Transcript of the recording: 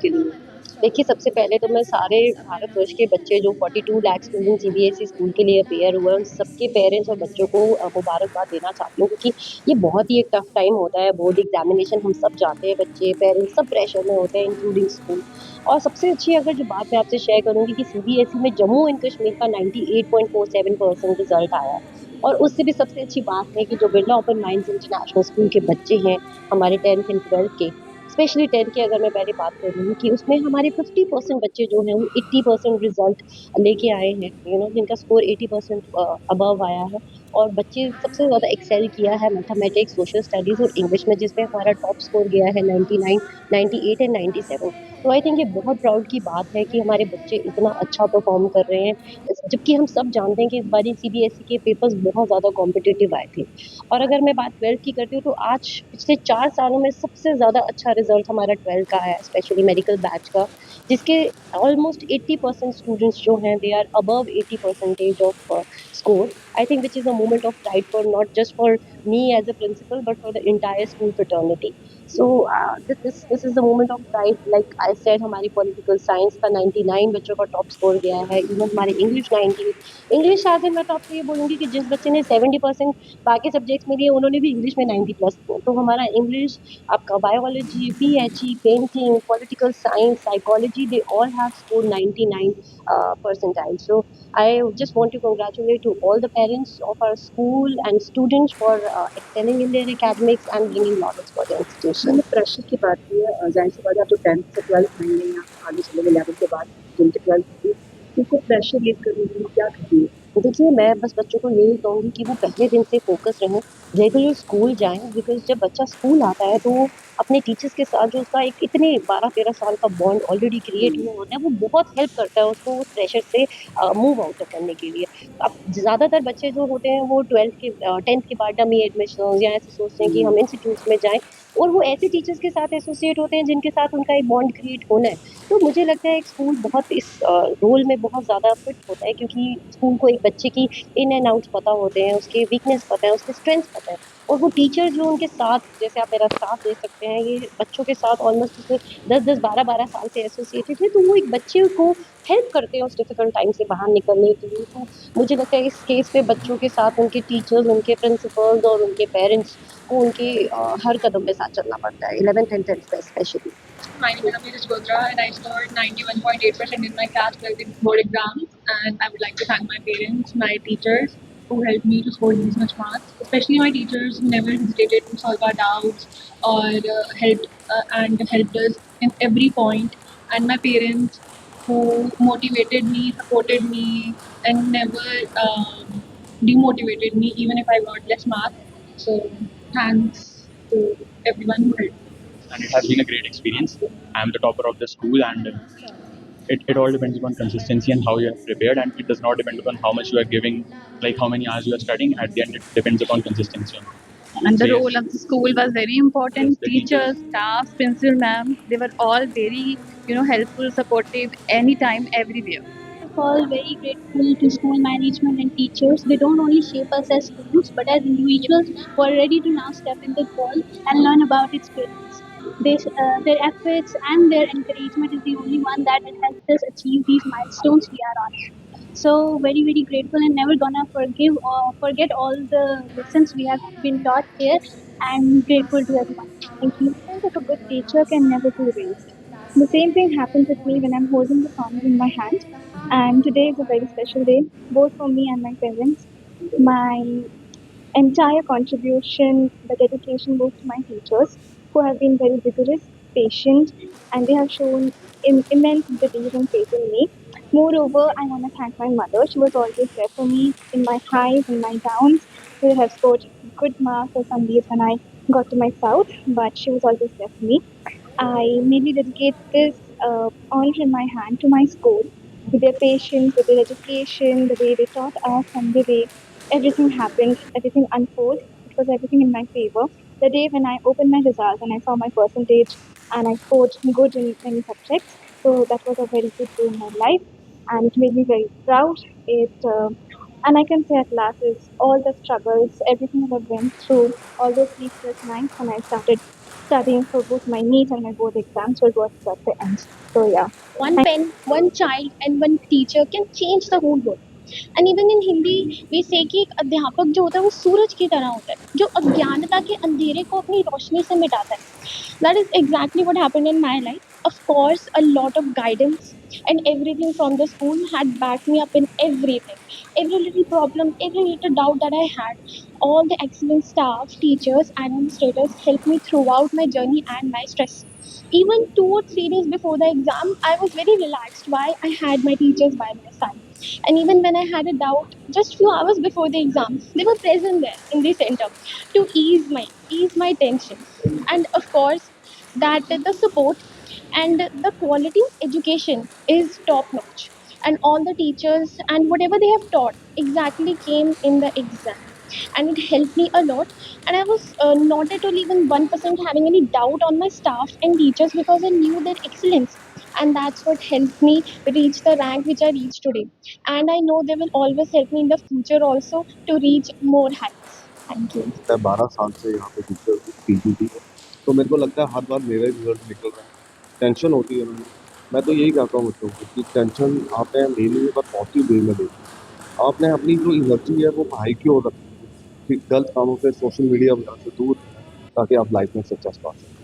के लिए? देखिए, सबसे पहले तो मैं सारे भारतवर्ष के बच्चे जो 42 लाख स्टूडेंट सीबीएसई स्कूल के लिए अपियर हुए हैं, उन सबके पेरेंट्स और बच्चों को मुबारकबाद देना चाहती हूँ, क्योंकि ये बहुत ही एक टफ टाइम होता है। बोर्ड एग्जामिनेशन हम सब जाते हैं, बच्चे, पेरेंट्स सब प्रेशर में होते हैं, इंक्लूडिंग स्कूल। और सबसे अच्छी अगर जो बात मैं आपसे शेयर करूंगी कि सीबीएसई में जम्मू एंड कश्मीर का 98.47% रिजल्ट आया है। और उससे भी सबसे अच्छी बात है कि जो Birla open minds international school के बच्चे हैं, हमारे 10th एंड 12th के, स्पेशली 10th की अगर मैं पहले बात करूँ कि उसमें हमारे 50% बच्चे जो हैं वो 80% रिजल्ट लेके आए हैं, जिनका स्कोर 80% अबव आया है। और बच्चे सबसे ज्यादा एक्सेल किया है मैथमेटिक्स, सोशल स्टडीज और इंग्लिश में, जिसमें हमारा टॉप स्कोर गया है 99, 98 एंड 97। तो आई थिंक ये बहुत प्राउड की बात है कि हमारे बच्चे इतना अच्छा परफॉर्म कर रहे हैं, जबकि हम सब जानते हैं कि इस बार सीबीएसई के पेपर्स बहुत ज्यादा कॉम्पिटिटिव आए थे। और अगर मैं बात 12th की करती हूँ, तो आज पिछले 4 सालों में सबसे ज्यादा अच्छा रिजल्ट हमारा 12th का है, स्पेशली मेडिकल बैच का, जिसके ऑलमोस्ट 80% स्टूडेंट्स जो हैं they are above 80% of score. I think which is a moment of pride for not just for me as a principal, but for the entire school fraternity. So this is the moment of pride. Like I said, हमारी political science का 99 बच्चों का top score गया है, even हमारे English 98। English शायद मैं तो आपको ये बोलूंगी कि जिस बच्चे ने 70% बाकी सब्जेक्ट्स में लिए, उन्होंने भी इंग्लिश में 90+ किया। तो हमारा इंग्लिश, आपका biology, PHE, painting, political science, psychology, they all have score 99 percentile. So I just want to congratulate to all the parents of our school and students for excelling in their academics and bringing knowledge for the institution. मैंने pressure की बात की है, जाहिर सी बात है, आप जो 10th से 12th में या आगे चले 11th के बाद जिनके 12th होगी, उनको प्रेशर ये करने के लिए क्या करिए? देखिए, मैं बस बच्चों को यही कहूंगी कि वो पहले दिन से फोकस रहें, रेगुलर स्कूल जाएं, बिकॉज जब बच्चा स्कूल आता है तो वो अपने टीचर्स के साथ जो उसका एक इतने 12-13 साल का बॉन्ड ऑलरेडी क्रिएट हुआ होता है, वो बहुत हेल्प करता है उसको उस प्रेशर से मूव आउट करने के लिए। अब ज्यादातर बच्चे जो होते हैं वो 10th के बाद डमी एडमिशन या ऐसे सोचते हैं कि हम इंस्टीट्यूट्स में जाएं, और वो ऐसे टीचर्स के साथ एसोसिएट होते हैं जिनके साथ उनका एक बॉन्ड क्रिएट होना है। तो मुझे लगता है एक स्कूल बहुत इस रोल में बहुत ज्यादा फिट होता है, क्योंकि स्कूल को एक बच्चे की इन एंड आउट्स पता होते हैं, उसके वीकनेस पता है, उसके स्ट्रेंथ पता है। और वो टीचर जो उनके साथ, जैसे आप मेरा स्टाफ देख सकते हैं, ये बच्चों के साथ ऑलमोस्ट पिछले 10-10, 12-12 साल से एसोसिएटेड है, तो वो एक बच्चे को हेल्प करते हैं उस डिफिकल्ट टाइम से बाहर निकलने के लिए। तो मुझे लगता है इस केस पे बच्चों के साथ उनके टीचर्स, उनके प्रिंसिपल्स और उनके पेरेंट्स को उनके हर कदम पे साथ चलना पड़ता है, 11th and 10th पे specially. My name is Amita Chhodra and I scored 91.8% in my CAS 12th board exams, and I would like to thank my parents, my teachers who helped me to score this much marks, especially my teachers who never hesitated to solve our doubts or helped us in every point, and my parents who motivated me, supported me, and never demotivated me even if I got less marks. So thanks to everyone who helped. And it has been a great experience. I am the topper of the school, and it all depends upon consistency and how you are prepared, and it does not depend upon how much you are giving, like how many hours you are studying. At the end, it depends upon consistency. And the So, role of the school was very important. yes, the Teachers, staff, principal ma'am, they were all very, helpful, supportive, anytime, everywhere. All very grateful to school management and teachers. They don't only shape us as students, but as individuals who are ready to now step into the world and learn about its brilliance. Their efforts and their encouragement is the only one that has helped us achieve these milestones we are on. So very very grateful and never gonna forgive or forget all the lessons we have been taught here, and grateful to everyone. Thank you. Of a good teacher can never be erased. The same thing happens with me when I'm holding the honor in my hand. And today is a very special day, both for me and my parents. My entire contribution, the dedication goes to my teachers, who have been very vigorous, patient, and they have shown immense belief and faith in me. Moreover, I want to thank my mother. She was always there for me in my highs and my downs. We have scored good marks or some days when I got to my south, but she was always there for me. I mainly dedicate this honor in my hand to my school, with their patience, with their education, the way they taught us, and the way everything happened, everything unfolded. It was everything in my favor. The day when I opened my results and I saw my percentage and I scored good in many subjects, so that was a very good day in my life, and it made me very proud. And I can say at last is all the struggles, everything that I went through, all those sleepless nights when I started studying for both my NEET and my board exams were was at the end. So yeah. One pen, one child, and one teacher can change the whole world. And even in Hindi we say कि एक अध्यापक जो होता है वो सूरज की तरह होता है जो अज्ञानता के अंधेरे को अपनी रोशनी से मिटाता है. That is exactly what happened in my life. Of course, a lot of guidance and everything from the school had backed me up in everything. Every little problem, every little doubt that I had, all the excellent staff, teachers, administrators helped me throughout my journey and my stress. Even 2 or 3 days before the exam, I was very relaxed. Why? I had my teachers by my side. And even when I had a doubt, just few hours before the exam, they were present there in the center to ease my tension. And of course, that the support and the quality of education is top notch. And all the teachers and whatever they have taught exactly came in the exam. And it helped me a lot. And I was not at all even 1% having any doubt on my staff and teachers because I knew their excellence. And that's what helped me reach the rank which I reached today. And I know they will always help me in the future also to reach more heights. Thank you. मैं 12 साल से यहाँ पे teacher हूँ PGT में। तो मेरे को लगता है हर बार मेरा ही रिजल्ट निकल रहा है, टेंशन होती है मैंने। मैं तो यही कहता हूँ बच्चों को कि टेंशन आपने लेनी है पर पॉजिटिव वे में लेनी है। आपने अपनी जो एनर्जी है वो पढ़ाई की ओर रखनी है, फिर गलत कामों से सोशल मीडिया वगैरह से दूर रहना है, ताकि आप लाइफ में सक्सेस पा सकें।